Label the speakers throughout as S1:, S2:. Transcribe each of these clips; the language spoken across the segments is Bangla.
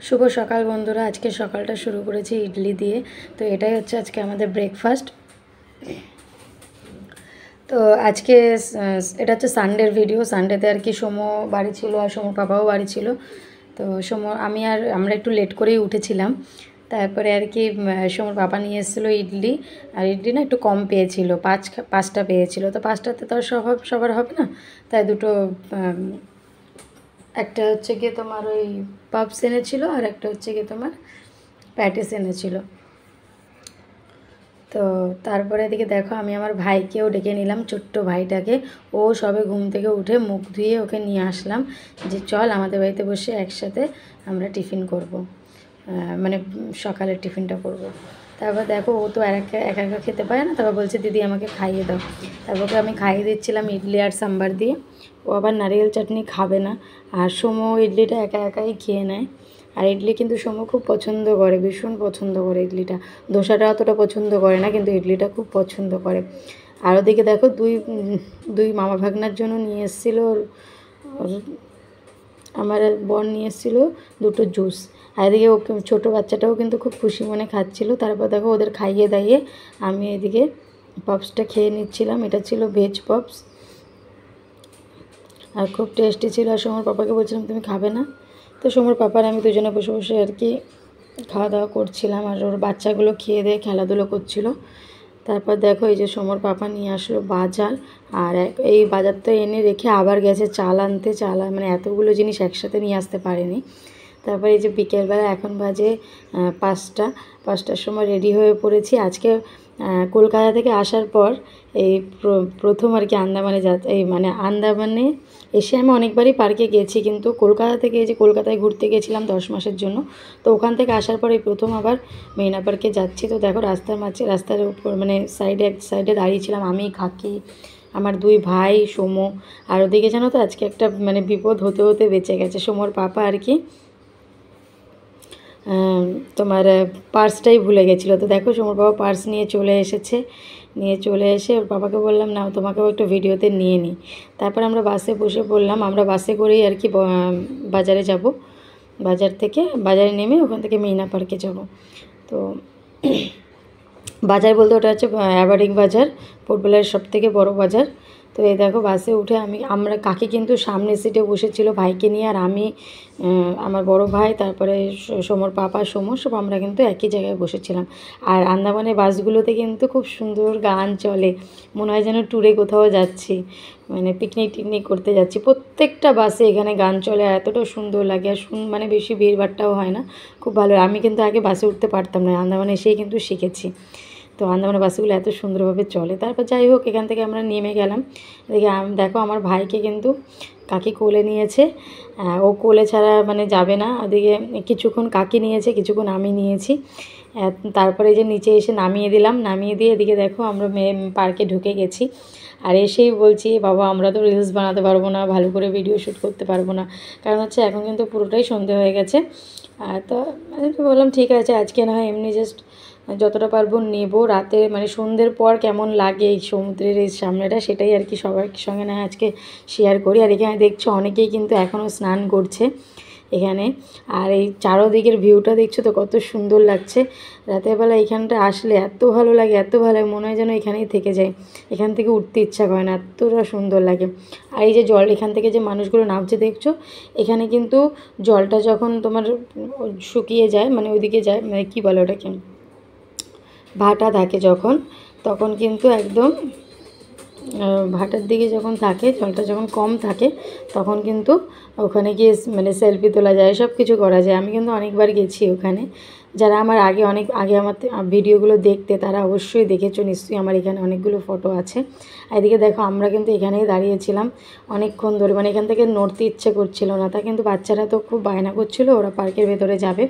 S1: শুভ সকাল বন্ধুরা। আজকে সকালটা শুরু করেছি ইডলি দিয়ে। তো এটাই হচ্ছে আজকে আমাদের ব্রেকফাস্ট। তো আজকে এটা হচ্ছে সানডের ভিডিও। সানডেতে আর কি সোমো বাড়ি ছিল আর সোমোর পাপাও বাড়ি ছিল। তো আমরা একটু লেট করেই উঠেছিলাম। তারপরে আর কি সোমোর পাপা নিয়ে এসেছিলো ইডলি। আর ইডলি না একটু কম পেয়েছিল, পাঁচটা পেয়েছিল। তো পাঁচটাতে তো সবার হবে না, তাই দুটো একটা হচ্ছে গিয়ে তোমার ওই পাপস এনেছিল আর একটা হচ্ছে গিয়ে তোমার প্যাটিস এনেছিল। তো তারপরে এদিকে দেখো আমি আমার ভাইকেও ডেকে নিলাম, ছোট্ট ভাইটাকে। ও সবে ঘুম থেকে উঠে মুখ ধুয়ে ওকে নিয়ে আসলাম যে চল আমাদের বাড়িতে বসে একসাথে আমরা টিফিন করব, মানে সকালের টিফিনটা করব। তারপর দেখো ও তো একা একা খেতে পারে না, তারপর বলছে দিদি আমাকে খাইয়ে দাও। তারপর ওকে আমি খাইয়ে দিচ্ছিলাম ইডলি আর সাম্বার দিয়ে। ও আবার নারিয়েল চাটনি খাবে না, আর সোমো ইডলিটা একা একাই খেয়ে নেয়। আর ইডলি কিন্তু সোমো খুব পছন্দ করে, ভীষণ পছন্দ করে ইডলিটা। ধোসাটা অতটা পছন্দ করে না, কিন্তু ইডলিটা খুব পছন্দ করে। আর ওদিকে দেখো দুই মামা ভাগনার জন্য নিয়ে এসেছিলো আমার বোন, নিয়ে এসেছিলো দুটো জুস। আর এদিকে ওকে ছোটো বাচ্চাটাও কিন্তু খুব খুশি মনে খাচ্ছিল। তারপর দেখো ওদের খাইয়ে দাইয়ে আমি এদিকে পপসটা খেয়ে নিচ্ছিলাম। এটা ছিল ভেজ পপস আর খুব টেস্টি ছিল। আর সোমর পাপাকে বলছিলাম তুমি খাবে না, তো সোমর পাপার আমি দুজনে বসে বসে আর কি খাওয়া দাওয়া করছিলাম। আর ওর বাচ্চাগুলো খেয়ে দিয়ে খেলাধুলো করছিল। তারপর দেখো এই যে সোমর পাপা নিয়ে আসলো বাজার। আর এই বাজারটা এনে রেখে আবার গেছে চাল আনতে। মানে এতগুলো জিনিস একসাথে নিয়ে আসতে পারেনি। তারপর এই যে বিকেলবেলা এখন বাজে 5টার সময় রেডি হয়ে পড়েছি। আজকে কলকাতা থেকে আসার পর এই প্রথম আর কি আন্দামানে এসে আমি অনেকবারই পার্কে গেছি, কিন্তু কলকাতা থেকে এই যে কলকাতায় ঘুরতে গেছিলাম 10 মাসের জন্য। তো ওখান থেকে আসার পর এই প্রথম আবার মেরিনা পার্কে যাচ্ছি। তো দেখো রাস্তার উপর মানে সাইডে দাঁড়িয়েছিলাম আমি, কাকি, আমার 2 ভাই, সোমো। আর ওদিকে জানো তো আজকে একটা মানে বিপদ হতে হতে বেঁচে গেছে। সোমোর পাপা আর কি তোমার পার্সটাই ভুলে গেছিলো। তো দেখো সোমর বাবা পার্স নিয়ে চলে এসে ওর বাবাকে বললাম না তোমাকেও একটু ভিডিওতে নিয়ে নিই। তারপর আমরা বাসে বসে পড়লাম। আমরা বাসে করেই আর কি বাজারে যাব। বাজারে নেমে ওখান থেকে মেরিনা পার্কে যাব। তো বাজার বলতে ওটা হচ্ছে অ্যাবারিং বাজার, পোর্টবেলার সবথেকে বড় বাজার। তো এই দেখো বাসে উঠে আমরা কাকি কিন্তু সামনের সিটে বসেছিল ভাইকে নিয়ে, আর আমি, আমার বড় ভাই, তারপরে সোমর পাপা, সব আমরা কিন্তু একই জায়গায় বসেছিলাম। আর আন্দামানের বাসগুলোতে কিন্তু খুব সুন্দর গান চলে, মনে হয় যেন ট্যুরে কোথাও যাচ্ছি, মানে পিকনিক করতে যাচ্ছি। প্রত্যেকটা বাসে এখানে গান চলে, আর এতটা সুন্দর লাগে। আর মানে বেশি ভিড়ভাট্টাও হয় না, খুব ভালো। আমি কিন্তু আগে বাসে উঠতে পারতাম না, আন্দামানে এসেই কিন্তু শিখেছি। তো আন্দামানের বাসগুলো এত সুন্দরভাবে চলে। তারপর যাই হোক এখান থেকে আমরা নেমে গেলাম। দেখো আমার ভাইকে কিন্তু কাকি কোলে নিয়েছে। ও কোলে ছাড়া মানে যাবে না। ওদিকে কিছুক্ষণ কাকি নিয়েছে, কিছুক্ষণ আমি নিয়েছি। তারপরে যে নিচে এসে নামিয়ে দিয়ে এদিকে দেখো আমরা পার্কে ঢুকে গেছি। আর এসেই বলছি বাবা আমরা তো রিলস বানাতে পারবো না, ভালো করে ভিডিও শ্যুট করতে পারবো না, কারণ হচ্ছে এখন কিন্তু পুরোটাই সন্ধে হয়ে গেছে। তো আমি তো বললাম ঠিক আছে আজকে না হয় এমনি জাস্ট যতটা পারবো নেব। রাতে মানে সন্ধ্যের পর কেমন লাগে এই সমুদ্রের এই সামনেটা, সেটাই আর কি সবার সঙ্গে না আজকে শেয়ার করি। আর এখানে দেখছো অনেকেই কিন্তু এখনও স্নান করছে এখানে। আর এই চারোদিকের ভিউটা দেখছো তো কত সুন্দর লাগছে। রাতের বেলা এখানটা আসলে এত ভালো লাগে, মনে হয় যেন এখানেই থেকে যায়, এখান থেকে উঠতে ইচ্ছা করে না, এতটা সুন্দর লাগে। আর এই যে জল এখান থেকে যে মানুষগুলো নামছে দেখছো, এখানে কিন্তু জলটা যখন তোমার শুকিয়ে যায়, মানে ওইদিকে যায়, মানে কী বলে ওটাকে, ভাটা থাকে যখন, তখন কিন্তু একদম ভাটার দিকে যখন থাকে, জলটা যখন কম থাকে, তখন কিন্তু ওখানে গিয়ে মানে সেলফি তোলা যায়, সব কিছু করা যায়। আমি কিন্তু অনেকবার গেছি ওখানে। যারা আমার অনেক আগে আমার ভিডিওগুলো দেখতে, তারা অবশ্যই দেখেছো নিশ্চয়ই, আমার এখানে অনেকগুলো ফটো আছে। এদিকে দেখো আমরা কিন্তু এখানেই দাঁড়িয়েছিলাম অনেকক্ষণ ধরে, মানে এখান থেকে নড়তে ইচ্ছে করছিল না। তা কিন্তু বাচ্চারা তো খুব বায়না করছিল ওরা পার্কের ভেতরে যাবে।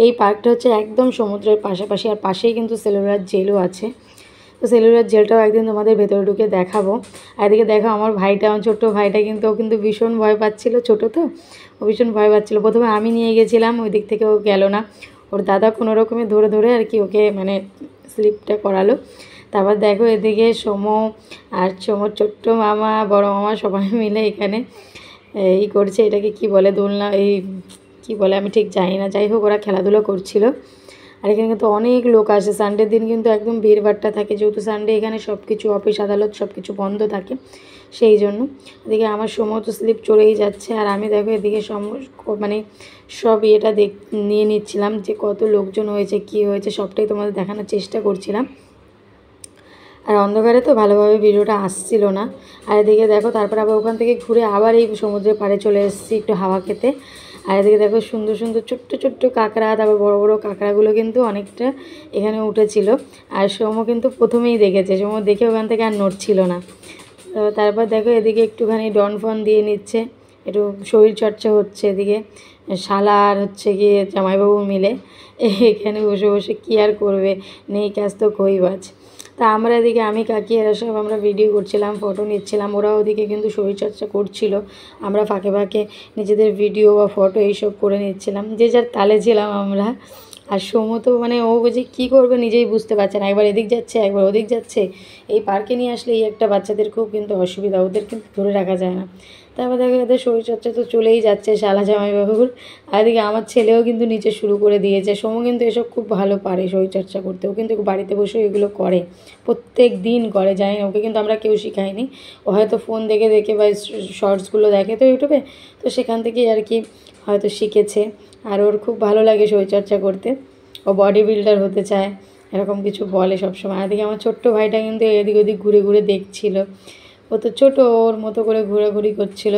S1: এই পার্কটা হচ্ছে একদম সমুদ্রের পাশাপাশি, আর পাশেই কিন্তু সেলুলার জেলও আছে। তো সেলুলার জেলটাও একদিন তোমাদের ভেতরে ঢুকে দেখাবো। আর এদিকে দেখো আমার ছোট্ট ভাইটা কিন্তু ও কিন্তু ভীষণ ভয় পাচ্ছিল, ছোটো তো, ও ভীষণ ভয় পাচ্ছিলো। প্রথমে আমি নিয়ে গেছিলাম, ওই দিক থেকে ও গেল না, ওর দাদা কোনো রকমে ধরে আর কি ওকে মানে স্লিপটা করালো। তারপর দেখো এদিকে সোমো আর সোমোর ছোট্ট মামা, বড় মামা সবাই মিলে এখানে করছে, এটাকে কি বলে, দোলনা, এই কি বলে আমি ঠিক জানি না, যাই হোক ওরা খেলাধুলো করছিল। আর এখানে কিন্তু অনেক লোক আসে, সানডের দিন কিন্তু একদম ভিড়ভাট্টা থাকে, যেহেতু সানডে এখানে সব কিছু অফিস আদালত সব কিছু বন্ধ থাকে, সেই জন্য। এদিকে আমার সমস্ত স্লিপ চড়েই যাচ্ছে, আর আমি দেখো এদিকে মানে সব ইয়েটা নিয়ে নিচ্ছিলাম যে কত লোকজন হয়েছে, কি হয়েছে সবটাই তোমাদের দেখানোর চেষ্টা করছিলাম। আর অন্ধকারে তো ভালোভাবে ভিডিওটা আসছিল না। আর এদিকে দেখো তারপর আবার ওখান থেকে ঘুরে আবার এই সমুদ্রের পাড়ে চলে এসেছি একটু হাওয়া খেতে। আর এদিকে দেখো সুন্দর সুন্দর ছোট্ট ছোট্ট কাঁকড়া, তারপর বড় বড় কাঁকড়াগুলো কিন্তু অনেকটা এখানে উঠেছিল। আর সৌম্য কিন্তু প্রথমেই দেখেছে, সৌম্য দেখে ওখান থেকে আর নড়ছিল না। তো তারপর দেখো এদিকে একটুখানি ডন ফন দিয়ে নিচ্ছে, একটু শরীর চর্চা হচ্ছে। এদিকে শালা আর হচ্ছে গিয়ে জামাইবাবু মিলে এখানে বসে বসে কী আর করবে, নেই কাজ তো কইবাজ। তা আমরা এদিকে আমি কাকি এরা সব আমরা ভিডিও করছিলাম, ফটো নিচ্ছিলাম, ওরা ওদিকে কিন্তু শরীরচর্চা করছিল, আমরা ফাঁকে ফাঁকে নিজেদের ভিডিও বা ফটো এইসব করে নিচ্ছিলাম, যে যার তালে ছিলাম আমরা। আর সৌম্য তো মানে ও যে কী করবে নিজেই বুঝতে পারছে না, একবার এদিক যাচ্ছে একবার ওদিক যাচ্ছে। এই পার্কে নিয়ে আসলে এই একটা বাচ্চাদের খুব কিন্তু অসুবিধা, ওদের কিন্তু ধরে রাখা যায় না। তারপর দেখো এদের শরীরচর্চা তো চলেই যাচ্ছে শালা জামাইবাবুর। আর এদিকে আমার ছেলেও কিন্তু নিচে শুরু করে দিয়েছে, সৌম্য কিন্তু এসব খুব ভালো পারে শরীরচর্চা করতে, ও কিন্তু বাড়িতে বসে এগুলো করে, প্রত্যেক দিন করে, জানি না ওকে কিন্তু আমরা কেউ শেখাইনি, ও হয়তো ফোন দেখে দেখে বা শর্টসগুলো দেখে তো ইউটিউবে, তো সেখান থেকেই আর কি হয়তো শিখেছে। আর ওর খুব ভালো লাগে শরীরচর্চা করতে, ও বডি বিল্ডার হতে চায়, এরকম কিছু বলে সবসময়। এদিকে আমার ছোট্ট ভাইটা কিন্তু এদিক ওদিক ঘুরে ঘুরে দেখছিল, ও তো ছোটো, ওর মতো করে ঘোরাঘুরি করছিল।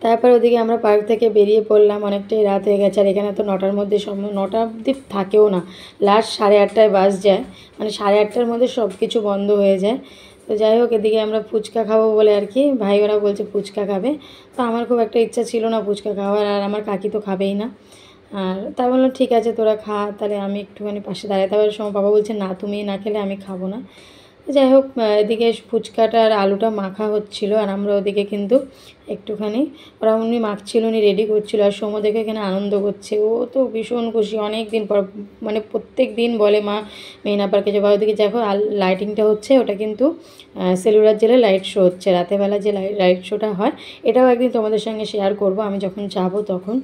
S1: তারপর ওদিকে আমরা পার্ক থেকে বেরিয়ে পড়লাম, অনেকটাই রাত হয়ে গেছে। আর এখানে তো 9টার মধ্যে 9টা অবধি থাকেও না, লাস্ট 8:30টায় বাস যায়, মানে 8:30টার মধ্যে সব কিছু বন্ধ হয়ে যায়। তো যাই হোক এদিকে আমরা ফুচকা খাবো বলে আর কি ভাই ওরা বলছে ফুচকা খাবে, তো আমার খুব একটা ইচ্ছা ছিল না ফুচকা খাওয়ার, আর আমার কাকি তো খাবেই না। আর তা বললাম ঠিক আছে তোরা খা, তাহলে আমি একটুখানি পাশে দাঁড়াই। তারপরে সময় বাবা বলছে না তুমি না খেলে আমি খাবো না। যাই হোক এদিকে ফুচকাটা আর আলুটা মাখা হচ্ছিলো, আর আমরা ওদিকে কিন্তু একটুখানি ওরা উনি মাখছিল, উনি রেডি করছিলো, আর সময় দেখে এখানে আনন্দ করছে, ও তো ভীষণ খুশি। অনেক দিন পর মানে প্রত্যেক দিন বলে মা মেরিনা পার্কে যাবো। ওদিকে দেখো লাইটিংটা হচ্ছে, ওটা কিন্তু সেলুলার জেলে লাইট শো হচ্ছে, রাতেরবেলা যে লাইট শোটা হয়, এটাও একদিন তোমাদের সঙ্গে শেয়ার করব আমি যখন যাব তখন।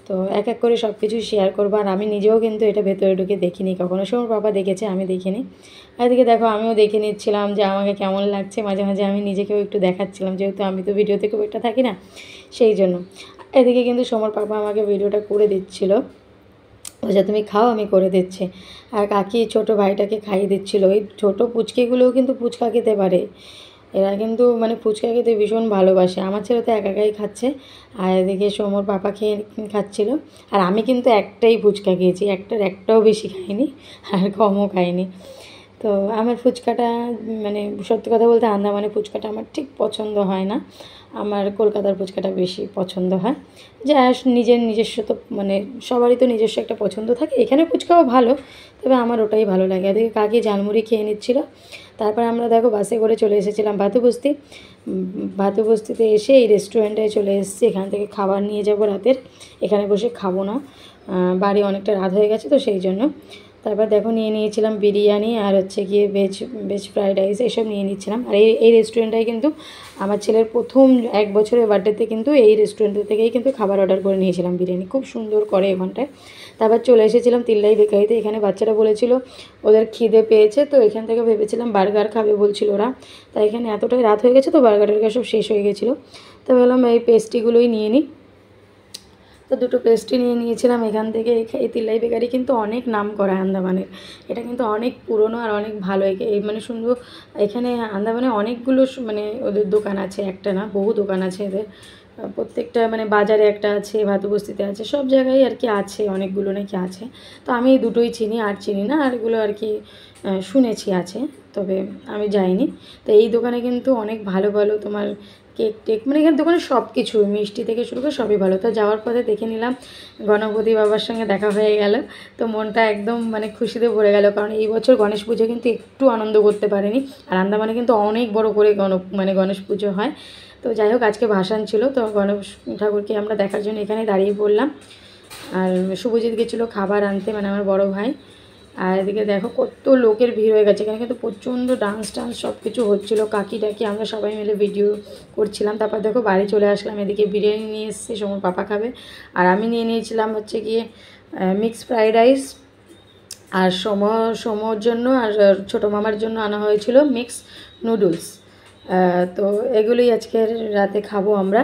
S1: তো এক এক করে সব কিছু শেয়ার করবো। আর আমি নিজেও কিন্তু এটা ভেতরে ঢুকে দেখিনি কখনো, সময় বাবা দেখেছে আমি দেখিনি। আর এদিকে দেখো আমিও দেখে নিচ্ছিলাম যে আমাকে কেমন লাগছে, মাঝে মাঝে আমি নিজেকেও একটু দেখাচ্ছিলাম, যেহেতু আমি তো ভিডিওতে খুব একটা থাকি না সেই জন্য। এদিকে কিন্তু সমর পাপা আমাকে ভিডিওটা করে দিচ্ছিলো, বলছে তুমি খাও আমি করে দিচ্ছি। আর কাকি ছোটো ভাইটাকে খাইয়ে দিচ্ছিলো। ওই ছোটো পুচকিগুলোও কিন্তু ফুচকা খেতে পারে, এরা কিন্তু মানে ফুচকা খেতে ভীষণ ভালোবাসে। আমার ছেলে তো একাই খাচ্ছে, আর এদিকে সমর পাপা খেয়ে খাচ্ছিল। আর আমি কিন্তু একটাই ফুচকা খেয়েছি, একটাও বেশি খাইনি আর কমও খাইনি। তো আমার ফুচকাটা মানে সত্যি কথা বলতে আন্দামানের ফুচকাটা আমার ঠিক পছন্দ হয় না, আমার কলকাতার ফুচকাটা বেশি পছন্দ হয়। যা নিজস্ব তো মানে সবারই তো নিজস্ব একটা পছন্দ থাকে, এখানে ফুচকাও ভালো, তবে আমার ওটাই ভালো লাগে। এদিকে কাকি ঝালমুড়ি খেয়ে নিচ্ছিল। তারপর আমরা দেখো বাসে করে চলে এসেছিলাম ভাতুবস্তি। ভাতুবস্তিতে এসে এই রেস্টুরেন্টে চলে এসেছি, এখান থেকে খাবার নিয়ে যাব রাতের, এখানে বসে খাবো না, বাড়ি অনেকটা রাত হয়ে গেছে তো সেই জন্য। তারপর দেখো নিয়ে নিয়েছিলাম বিরিয়ানি আর হচ্ছে গিয়ে ভেজ ফ্রাইড রাইস এসব নিয়ে নিচ্ছিলাম। আর এই রেস্টুরেন্টটাই কিন্তু আমার ছেলের প্রথম 1 বছরের বার্থডেতে কিন্তু এই রেস্টুরেন্ট থেকেই কিন্তু খাবার অর্ডার করে নিয়েছিলাম, বিরিয়ানি খুব সুন্দর করে এখানটায়। তারপর চলে এসেছিলাম তিল্লাই বেকারিতে, এখানে বাচ্চারা বলেছিল ওদের খিদে পেয়েছে, তো এখান থেকে ভেবেছিলাম বার্গার খাবে বলছিল ওরা, তাই এখানে এতটাই রাত হয়ে গেছে তো বার্গারের সব শেষ হয়ে গেছিলো, তো বললাম এই পেস্ট্রিগুলোই নিয়ে নিই। তো দুটো পেস্ট্রি নিয়ে নিয়েছিলাম এখান থেকে। এই তিল্লাই বেকারি কিন্তু অনেক নাম করা আন্দামানের, এটা কিন্তু অনেক পুরনো আর অনেক ভালো। এই মানে সুন্দর, এখানে আন্দামানে অনেকগুলো মানে ওদের দোকান আছে, একটা না বহু দোকান আছে এদের, প্রত্যেকটা মানে বাজারে একটা আছে, ভাতুবস্তিতে আছে, সব জায়গায় আর কি আছে, অনেকগুলো নাকি আছে। তো আমি এই দুটোই চিনি, আর চিনি না, আর এগুলো আর কি শুনেছি আছে, তবে আমি যাইনি। তো এই দোকানে কিন্তু অনেক ভালো ভালো তোমার কেক টেক, মানে এখানে দোকানে সব কিছু মিষ্টি থেকে শুরু করে সবই ভালো। তো যাওয়ার পথে দেখে নিলাম গণপতি বাবার সঙ্গে দেখা হয়ে গেল, তো মনটা একদম মানে খুশিতে ভরে গেল, কারণ এই বছর গণেশ পুজো কিন্তু একটু আনন্দ করতে পারিনি। আর আন্দামানে কিন্তু অনেক বড় করে গণেশ পুজো হয়। তো যাই হোক আজকে ভাসান ছিল, তো গণেশ ঠাকুরকে আমরা দেখার জন্য এখানে দাঁড়িয়ে পড়লাম। আর শুভজিৎ গেছিলো খাবার আনতে, মানে আমার বড় ভাই, আর এদিকে দেখো কত লোকের ভিড় হয়ে গেছে, এখানে কিন্তু প্রচণ্ড ডান্স সব কিছু হচ্ছিলো, কাকি টাকি আমরা সবাই মিলে ভিডিও করছিলাম। তারপর দেখো বাড়ি চলে আসলাম, এদিকে বিরিয়ানি নিয়ে এসেছি, সময় পাপা খাবে, আর আমি নিয়ে নিয়েছিলাম হচ্ছে গিয়ে মিক্স ফ্রাইড রাইস, আর সমর জন্য আর ছোটো মামার জন্য আনা হয়েছিল মিক্স নুডলস। তো এগুলোই আজকের রাতে খাবো আমরা।